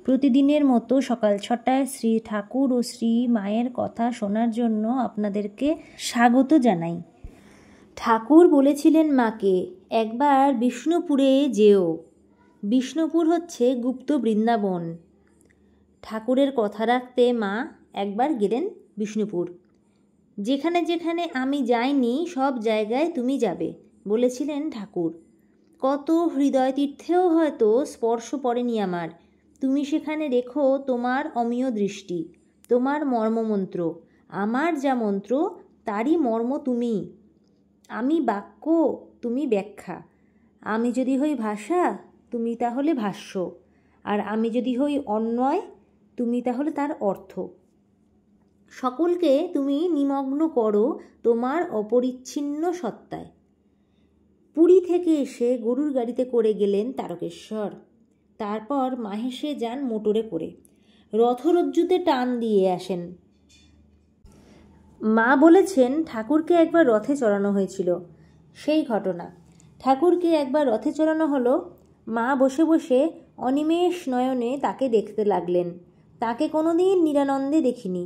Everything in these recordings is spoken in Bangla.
প্রতিদিনের মতো সকাল 6টায় শ্রী ঠাকুর ও শ্রী মায়ের কথা শোনার জন্য আপনাদেরকে স্বাগত জানাই। ঠাকুর বলেছিলেন মাকে, একবার বিষ্ণুপুরে যেও। বিষ্ণুপুর হচ্ছে গুপ্ত বৃন্দাবন। ঠাকুরের কথা রাখতে মা একবার গেলেন বিষ্ণুপুর। যেখানে যেখানে আমি যাইনি সব জায়গায় তুমি যাবে বলেছিলেন ঠাকুর। কত হৃদয় তীর্থেও হয়তো স্পর্শ পড়েনি আমার। তুমি সেখানে রেখো তোমার অমীয় দৃষ্টি, তোমার মর্মমন্ত্র। আমার যা মন্ত্র তারই মর্ম তুমি। আমি বাক্য, তুমি ব্যাখ্যা। আমি যদি হই ভাষা, তুমি তাহলে ভাষ্য। আর আমি যদি হই অন্বয়, তুমি তাহলে তার অর্থ। সকলকে তুমি নিমগ্ন করো তোমার অপরিচ্ছিন্ন সত্তায়। পুরী থেকে এসে গরুর গাড়িতে করে গেলেন তারকেশ্বর। তারপর মাহেশে যান মোটরে করে, রথরজ্জুতে টান দিয়ে আসেন। মা বলেছেন ঠাকুরকে একবার রথে চড়ানো হয়েছিল। সেই ঘটনা, ঠাকুরকে একবার রথে চড়ানো হলো। মা বসে বসে অনিমেষ নয়নে তাকে দেখতে লাগলেন। তাকে কোনোদিন নিরানন্দে দেখিনি,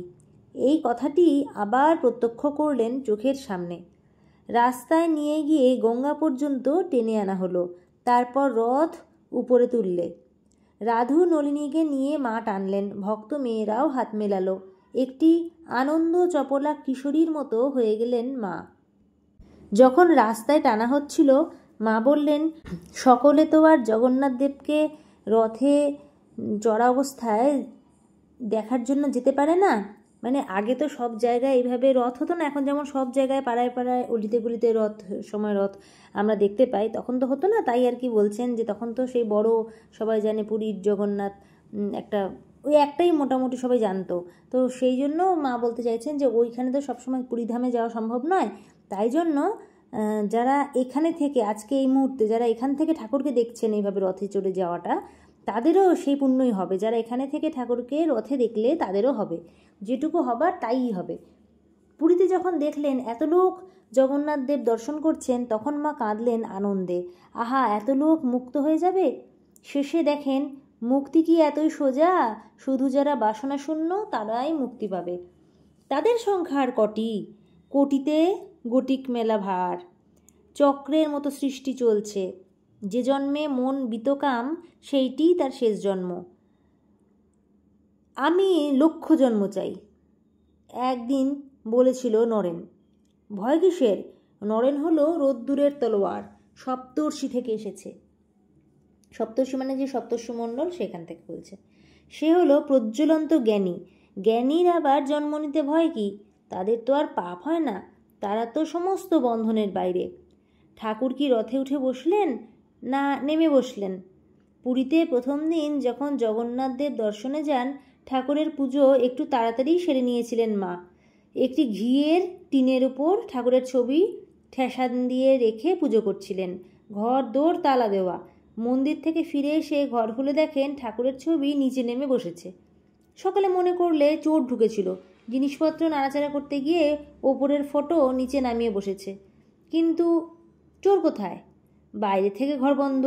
এই কথাটি আবার প্রত্যক্ষ করলেন চোখের সামনে। রাস্তায় নিয়ে গিয়ে গঙ্গা পর্যন্ত টেনে আনা হলো। তারপর রথ উপরে তুললে। রাধু নলিনীকে নিয়ে মা টানলেন, ভক্ত মেয়েরাও হাত মেলালো। একটি আনন্দ চপলা কিশোরীর মতো হয়ে গেলেন মা। যখন রাস্তায় টানা হচ্ছিল, মা বললেন, সকলে তো আর জগন্নাথ দেবকে রথে চড়া অবস্থায় দেখার জন্য যেতে পারে না। মানে আগে তো সব জায়গায় এইভাবে রথ হতো না, এখন যেমন সব জায়গায় পাড়ায় পাড়ায় অলিতে গলিতে রথ, সময় রথ আমরা দেখতে পাই, তখন তো হতো না। তাই আর কি বলছেন যে তখন তো সেই বড়, সবাই জানে পুরীর জগন্নাথ একটা, ওই একটাই মোটামুটি সবাই জানতো। তো সেই জন্য মা বলতে চাইছেন যে ওইখানে তো সবসময় পুরীধামে যাওয়া সম্ভব নয়। তাই জন্য যারা এখানে থেকে আজকে এই মুহূর্তে যারা এখান থেকে ঠাকুরকে দেখছেন এইভাবে রথে চড়ে যাওয়াটা, তাদেরও সেই পুণ্যই হবে। যারা এখানে থেকে ঠাকুরকে রথে দেখলে তাদেরও হবে, যেটুকু হবার তাই হবে। পুরীতে যখন দেখলেন এত লোক জগন্নাথ দেব দর্শন করছেন, তখন মা কাঁদলেন আনন্দে। আহা, এত লোক মুক্ত হয়ে যাবে। শেষে দেখেন মুক্তি কি এতই সোজা? শুধু যারা বাসনা শূন্য তারাই মুক্তি পাবে। তাদের সংখ্যা আর কটি? কোটিতে গটিক মেলা ভার। চক্রের মতো সৃষ্টি চলছে। যে জন্মে মন বিতকাম সেইটিই তার শেষ জন্ম। আমি লক্ষ জন্ম চাই, একদিন বলেছিল নরেন। ভয় কিসের? নরেন হলো রোদ্দুরের তলোয়ার, সপ্তর্ষি থেকে এসেছে। সপ্তর্ষি মানে যে সপ্তর্ষি মণ্ডল, সেখান থেকে বলছে। সে হলো প্রজ্বলন্ত জ্ঞানী। জ্ঞানীর আবার জন্ম নিতে ভয় কি? তাদের তো আর পাপ হয় না, তারা তো সমস্ত বন্ধনের বাইরে। ঠাকুর কি রথে উঠে বসলেন না নেমে বসলেন? পুরীতে প্রথম দিন যখন জগন্নাথ দেব দর্শনে যান, ঠাকুরের পুজো একটু তাড়াতাড়ি সেরে নিয়েছিলেন মা। একটি ঘিয়ের টিনের উপর ঠাকুরের ছবি ঠেসান দিয়ে রেখে পুজো করছিলেন। ঘর দৌড় তালা দেওয়া। মন্দির থেকে ফিরে এসে ঘর খুলে দেখেন ঠাকুরের ছবি নিচে নেমে বসেছে। সকালে মনে করলে চোর ঢুকেছিল, জিনিসপত্র নাড়াচাড়া করতে গিয়ে ওপরের ফটো নিচে নামিয়ে বসেছে। কিন্তু চোর কোথায়? বাইরে থেকে ঘর বন্ধ,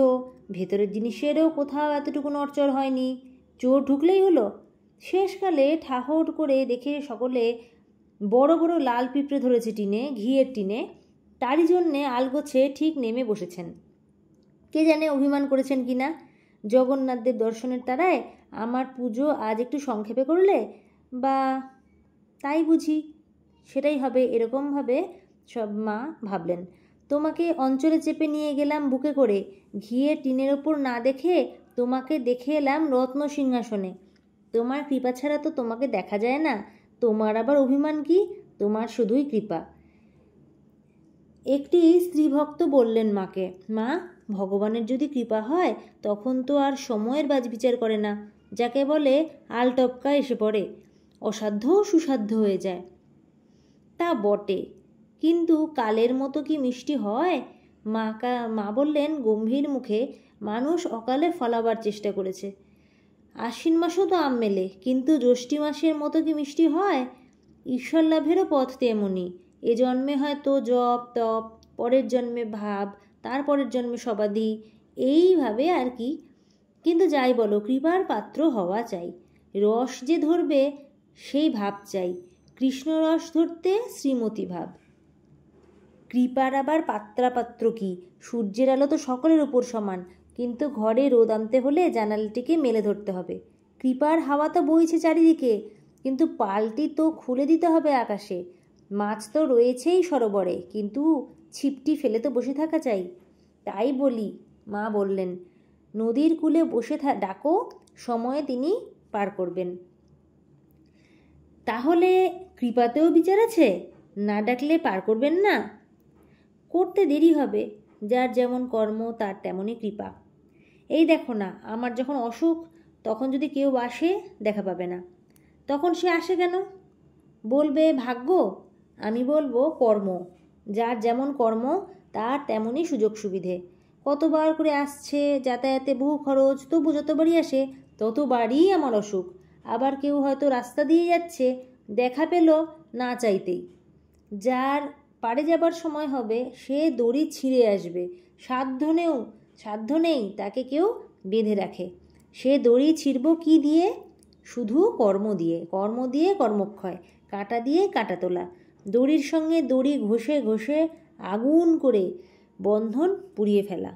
ভেতরের জিনিসেরও কোথাও এতটুকু নড়চড় হয়নি। চোর ঢুকলেই হলো। শেষকালে ঠাহর করে দেখে সকলে বড় বড় লাল পিঁপড়ে ধরেছে টিনে, ঘিয়ের টিনে। তারই জন্যে আলগোছে ঠিক নেমে বসেছেন। কে জানে অভিমান করেছেন কি না। জগন্নাথদেব দর্শনের তারায় আমার পুজো আজ একটু সংক্ষেপে করলে, বা তাই বুঝি সেটাই হবে, এরকমভাবে সব মা ভাবলেন। তোমাকে অঞ্চলে চেপে নিয়ে গেলাম বুকে করে, ঘিয়ের টিনের ওপর না দেখে তোমাকে দেখে এলাম রত্ন সিংহাসনে। তোমার কৃপা ছাড়া তো তোমাকে দেখা যায় না। তোমার আবার অভিমান কি? তোমার শুধুই কৃপা। একটি স্ত্রীভক্ত বললেন মাকে, মা, ভগবানের যদি কৃপা হয় তখন তো আর সময়ের বাজবিচার করে না। যাকে বলে আলটপকা এসে পড়ে, অসাধ্য সুসাধ্য হয়ে যায়। তা বটে, কিন্তু কালের মতো কি মিষ্টি হয়? মা বললেন গম্ভীর মুখে, মানুষ অকালে ফলাবার চেষ্টা করেছে। আশ্বিন মাসও তো আম মেলে, কিন্তু জ্যৈষ্ঠী মাসের মতো কি মিষ্টি হয়? ঈশ্বর লাভেরও পথ তেমনি। এ জন্মে হয়তো জপ তপ, পরের জন্মে ভাব, তার পরের জন্মে সমাধি, এইভাবে আর কি। কিন্তু যাই বলো, কৃপার পাত্র হওয়া চাই। রস যে ধরবে সেই ভাব চাই, কৃষ্ণ রস ধরতে শ্রীমতী ভাব। কৃপার আবার পাত্রাপাত্র কি? সূর্যের আলো তো সকলের ওপর সমান, কিন্তু ঘরে রোদ আনতে হলে জানালাটিকে মেলে ধরতে হবে। কৃপার হাওয়া তো বইছে চারিদিকে, কিন্তু পালটি তো খুলে দিতে হবে আকাশে। মাছ তো রয়েছেই সরোবরে, কিন্তু ছিপটি ফেলে তো বসে থাকা চাই। তাই বলি, মা বললেন, নদীর কূলে বসে ডাকো, সময়ে তিনি পার করবেন। তাহলে কৃপাতেও বিচার আছে? না ডাকলে পার করবেন না? করতে দেরি হবে, যার যেমন কর্ম তার তেমনই কৃপা। এই দেখো না, আমার যখন অসুখ, তখন যদি কেউ আসে দেখা পাবে না। তখন সে আসে কেন? বলবে ভাগ্য। আমি বলবো কর্ম। যার যেমন কর্ম তার তেমনই সুযোগ সুবিধে। কতবার করে আসছে, যাতায়াতে বহু খরচ, তবু যতবারই আসে ততবারই আমার অসুখ। আবার কেউ হয়তো রাস্তা দিয়ে যাচ্ছে, দেখা পেল না চাইতেই। যার পাড়ে যাবার সময় হবে সে দড়ি ছিঁড়ে আসবে, সাধ্য নেই তাকে কেউ বেঁধে রাখে। সে দড়ি ছিঁড়ব কি দিয়ে? শুধু কর্ম দিয়ে কর্মক্ষয়, কাঁটা দিয়ে কাঁটা তোলা, দড়ির সঙ্গে দড়ি ঘষে ঘষে আগুন করে বন্ধন পুড়িয়ে ফেলা।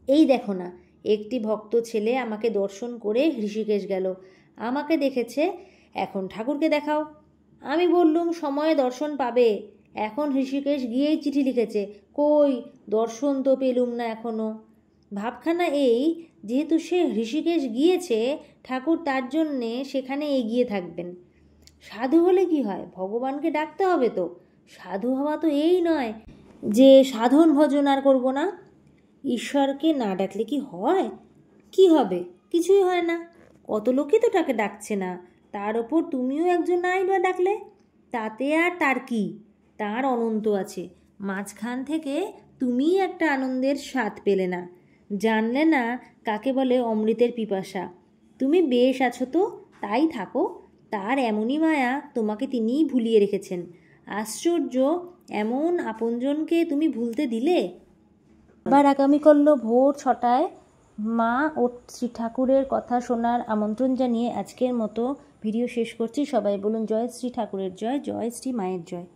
এই দেখো না, একটি ভক্ত ছেলে আমাকে দর্শন করে ঋষিকেশ গেল। আমাকে দেখেছে, এখন ঠাকুরকে দেখাও। আমি বললুম সময়ে দর্শন পাবে, এখন ঋষিকেশ গিয়েই চিঠি লিখেছে। কই, দর্শন তো পেলুম না এখনও। ভাবখানা এই, যেহেতু সে ঋষিকেশ গিয়েছে, ঠাকুর তার জন্যে সেখানে এগিয়ে থাকবেন। সাধু হলে কি হয়, ভগবানকে ডাকতে হবে তো। সাধু হওয়া তো এই নয় যে সাধন ভজন আর করবো না। ঈশ্বরকে না ডাকলে কি হয়? কি হবে? কিছুই হয় না। কত লোকই তো তাকে ডাকছে না, তার ওপর তুমিও একজন নাই বা ডাকলে, তাতে আর তার কি? তার অনন্ত আছে, মাঝখান থেকে তুমিই একটা আনন্দের স্বাদ পেলে না, জানলে না কাকে বলে অমৃতের পিপাসা। তুমি বেশ আছো তো, তাই থাকো। তার এমনই মায়া, তোমাকে তিনিই ভুলিয়ে রেখেছেন। আশ্চর্য, এমন আপনজনকে তুমি ভুলতে দিলে। আবার আগামীকাল ভোর 6টায় মা ও শ্রী ঠাকুরের কথা শোনার আমন্ত্রণ জানিয়ে আজকের মতো ভিডিও শেষ করছি। সবাই বলুন জয় শ্রী ঠাকুরের জয়, জয় শ্রী মায়ের জয়।